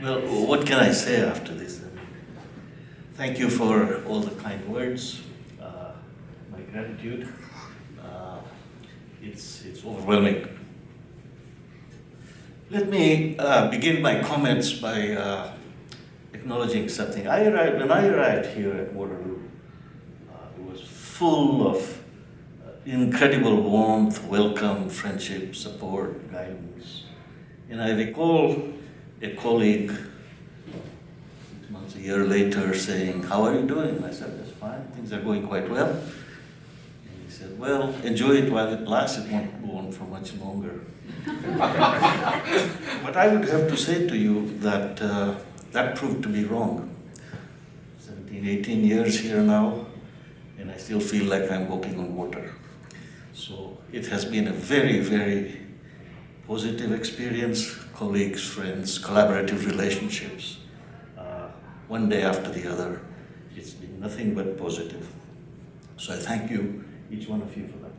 Well, what can I say after this? Thank you for all the kind words. My gratitude. Uh, it's overwhelming. Let me begin my comments by acknowledging something. When I arrived here at Waterloo, it was full of incredible warmth, welcome, friendship, support, guidance. And I recall a colleague months, a year later, saying, "How are you doing?" I said, "That's fine, things are going quite well." And he said, "Well, enjoy it while it lasts, it won't go on for much longer." But I would have to say to you that that proved to be wrong. 17, 18 years here now, and I still feel like I'm walking on water. So it has been a very, very positive experience, colleagues, friends, collaborative relationships. One day after the other, it's been nothing but positive. So I thank you, each one of you, for that.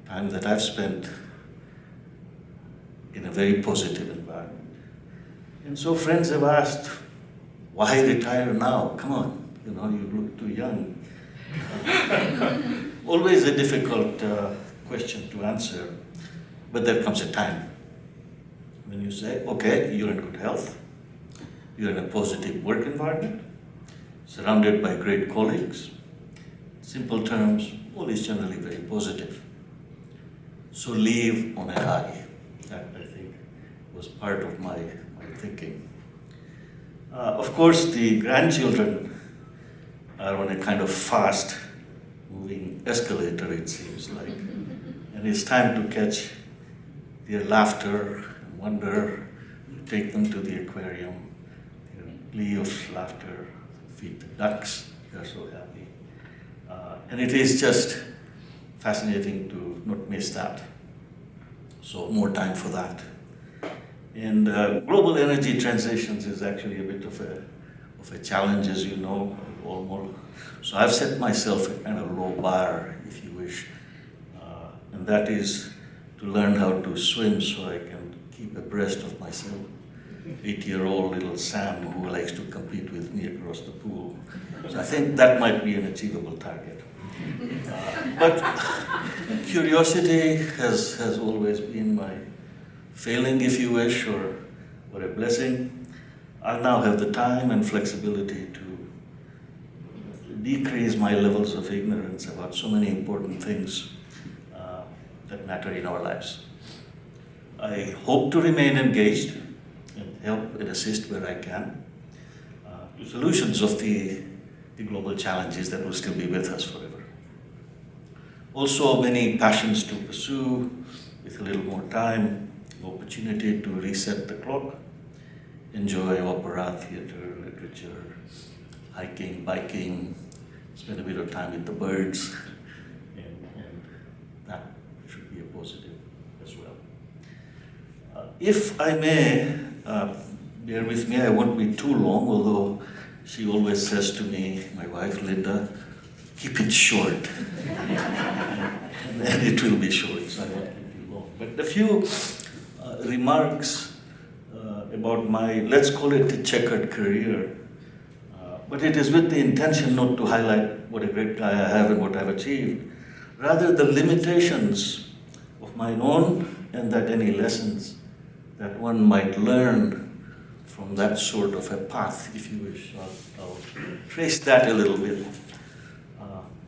Time that I've spent in a very positive environment. And so friends have asked, why retire now? Come on, you look too young. Always a difficult question to answer, but there comes a time when you say, okay, you're in good health, you're in a positive work environment, surrounded by great colleagues. Simple terms, all is generally very positive. So leave on a high. That, I think, was part of my thinking. Of course, the grandchildren are on a kind of fast moving escalator, it seems like. And it's time to catch their laughter and wonder, take them to the aquarium, their glee of laughter, feed the ducks, they're so happy. And it is just fascinating to not miss that. So more time for that. And global energy transitions is actually a bit of a challenge, as you know, almost. So I've set myself a kind of low bar, if you wish, and that is to learn how to swim so I can keep abreast of myself. 8-year-old little Sam who likes to compete with me across the pool. So I think that might be an achievable target. But curiosity has always been my failing, if you wish, or a blessing. I now have the time and flexibility to decrease my levels of ignorance about so many important things that matter in our lives. I hope to remain engaged and help and assist where I can to solutions of the global challenges that will still be with us forever. Also, many passions to pursue with a little more time, opportunity to reset the clock, enjoy opera, theater, literature, hiking, biking, spend a bit of time with the birds, and that should be a positive as well. If I may, bear with me, I won't be too long, although she always says to me, my wife Linda, keep it short. And it will be short, so I won't keep you long. But a few remarks about my, let's call it a checkered career. But it is with the intention not to highlight what a great guy I have and what I've achieved, rather the limitations of my own and that any lessons that one might learn from that sort of a path, if you wish. I'll trace that a little bit.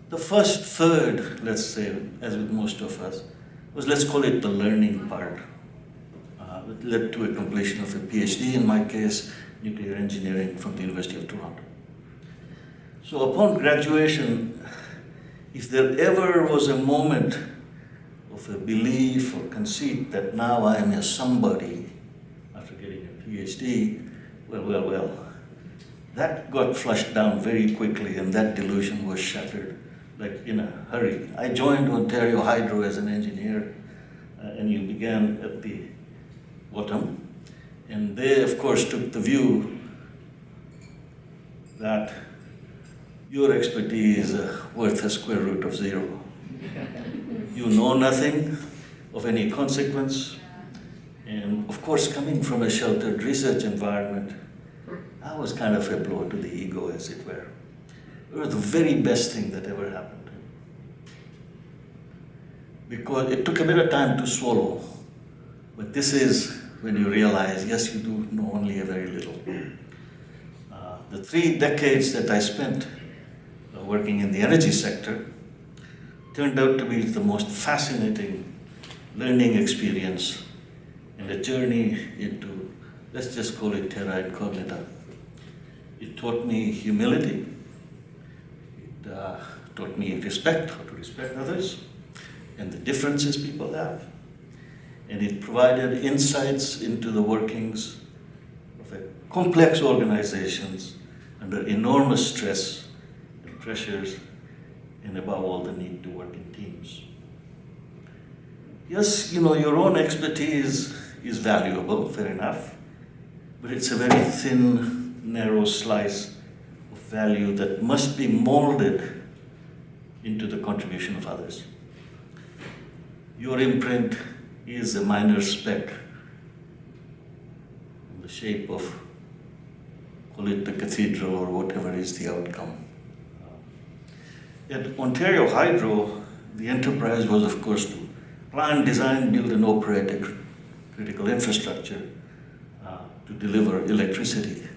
The first third, let's say, as with most of us, was, let's call it the learning part. It led to a completion of a PhD, in my case, nuclear engineering from the University of Toronto. So upon graduation, if there ever was a moment of a belief or conceit that now I am a somebody after getting a PhD, well, that got flushed down very quickly and that delusion was shattered, like in a hurry. I joined Ontario Hydro as an engineer and you began at the bottom. And they, of course, took the view that your expertise is worth a square root of 0. You know nothing of any consequence, And of course, coming from a sheltered research environment, that was kind of a blow to the ego, as it were. It was the very best thing that ever happened to me. Because it took a bit of time to swallow, but this is when you realize, yes, you do know only a very little. The 3 decades that I spent working in the energy sector turned out to be the most fascinating learning experience and a journey into, let's just call it terra incognita. It taught me humility, it taught me respect, how to respect others, and the differences people have. And it provided insights into the workings of a complex organizations under enormous stress and pressures, and above all, the need to work in teams. Yes, your own expertise is valuable, fair enough, but it's a very thin, narrow slice of value that must be molded into the contribution of others. Your imprint is a minor speck in the shape of, call it the cathedral or whatever is the outcome. At Ontario Hydro, the enterprise was, of course, to plan, design, build, and operate a critical infrastructure to deliver electricity.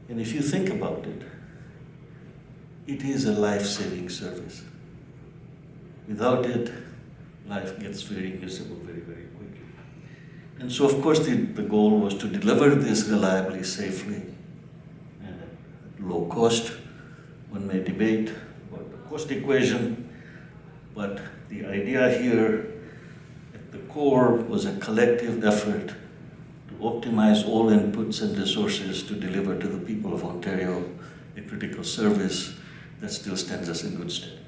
And if you think about it, it is a life-saving service. Without it, life gets very miserable very, very quickly. And so, of course, the goal was to deliver this reliably, safely, and at low cost. One may debate about the cost equation, but the idea here at the core was a collective effort to optimize all inputs and resources to deliver to the people of Ontario a critical service that still stands us in good stead.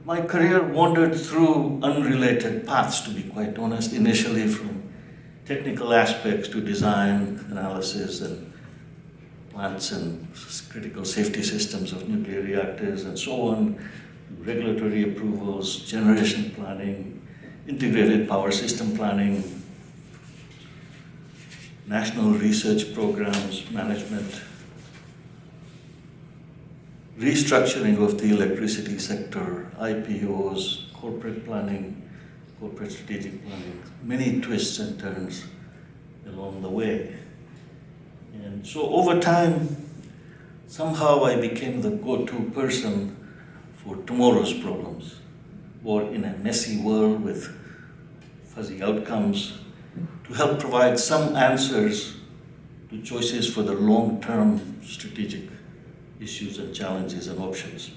My career wandered through unrelated paths, to be quite honest, initially from technical aspects to design, analysis, and plants and critical safety systems of nuclear reactors and so on, regulatory approvals, generation planning, integrated power system planning, national research programs, management, restructuring of the electricity sector, IPOs, corporate planning, corporate strategic planning, many twists and turns along the way. And so over time, somehow I became the go-to person for tomorrow's problems, or in a messy world with fuzzy outcomes, to help provide some answers to choices for the long-term strategic issues and challenges and options.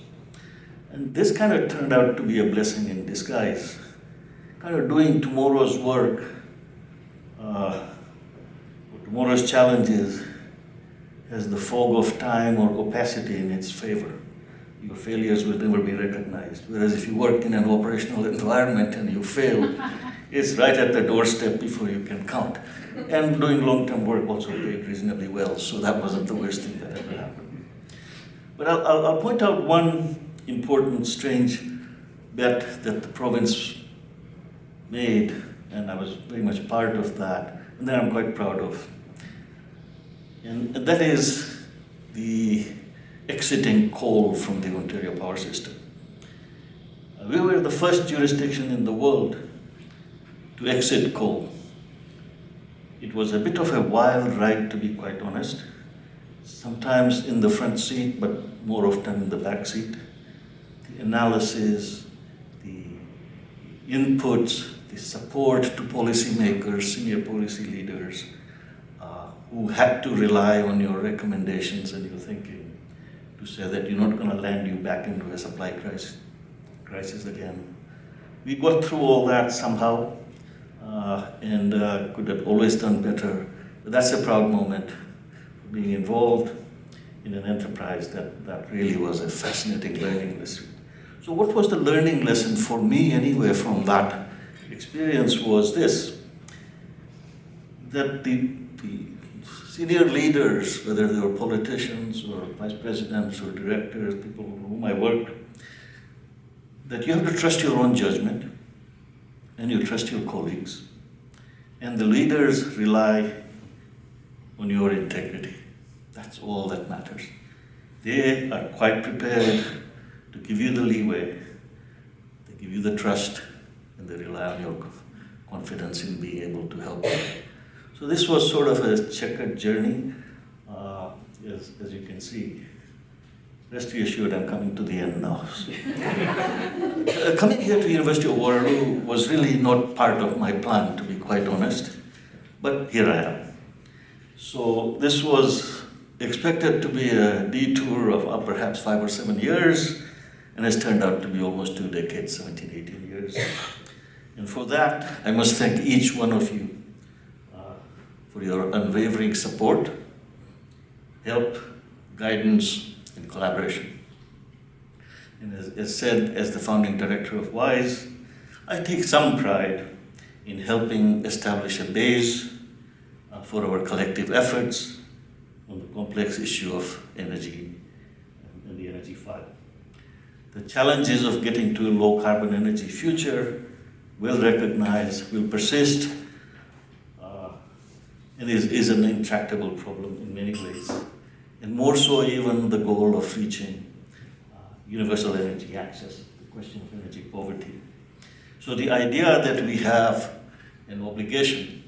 And this kind of turned out to be a blessing in disguise, kind of doing tomorrow's work, tomorrow's challenges has the fog of time or opacity in its favor. Your failures will never be recognized. Whereas if you work in an operational environment and you fail, it's right at the doorstep before you can count. And doing long-term work also paid reasonably well, so that wasn't the worst thing that ever happened. But I'll point out one important, strange bet that the province made, and I was very much part of that, and that I'm quite proud of. And that is the exiting coal from the Ontario power system. We were the first jurisdiction in the world to exit coal. It was a bit of a wild ride, to be quite honest. Sometimes in the front seat, but more often in the back seat. The analysis, the inputs, the support to policymakers, senior policy leaders, who had to rely on your recommendations and your thinking to say that you're not going to land you back into a supply crisis again. We got through all that somehow, and could have always done better. But that's a proud moment for being involved in an enterprise that really was a fascinating learning lesson. So what was the learning lesson for me anyway from that experience was this, that the senior leaders, whether they were politicians or vice presidents or directors, people with whom I worked, that you have to trust your own judgment. and you trust your colleagues, and the leaders rely on your integrity. That's all that matters. They are quite prepared to give you the leeway, they give you the trust, and they rely on your confidence in being able to help them. So this was sort of a checkered journey, as you can see. Rest be assured, I'm coming to the end now. Coming here to University of Waterloo was really not part of my plan, to be quite honest, but here I am. So this was expected to be a detour of perhaps 5 or 7 years, and has turned out to be almost 2 decades, 17, 18 years. And for that, I must thank each one of you for your unwavering support, help, guidance, and collaboration. And as said, as the founding director of WISE, I take some pride in helping establish a base for our collective efforts on the complex issue of energy and the energy file. The challenges of getting to a low carbon energy future, well recognized, will persist, and is an intractable problem in many ways. And more so even the goal of reaching universal energy access, the question of energy poverty. So the idea that we have an obligation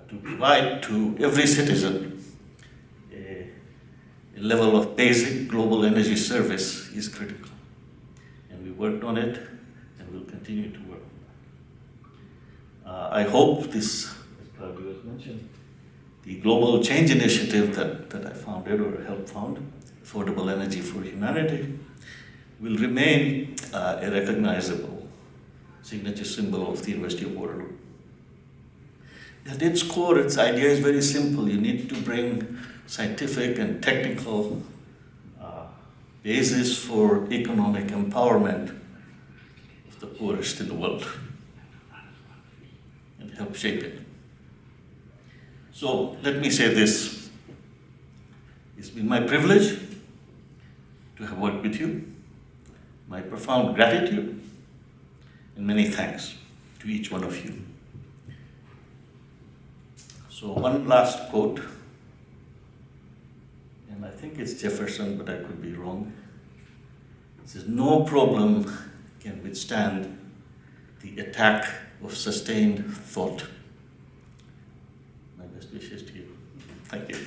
to provide to every citizen a level of basic global energy service is critical. And we worked on it and will continue to work on that. I hope this, as Claudio has mentioned, the global change initiative that I founded or helped found, Affordable Energy for Humanity, will remain a recognizable signature symbol of the University of Waterloo. At its core, its idea is very simple. You need to bring scientific and technical basis for economic empowerment of the poorest in the world and help shape it. So let me say this. It's been my privilege to have worked with you, my profound gratitude, and many thanks to each one of you. So one last quote, and I think it's Jefferson, but I could be wrong. It says, "No problem can withstand the attack of sustained thought." My best wishes to you. Thank you.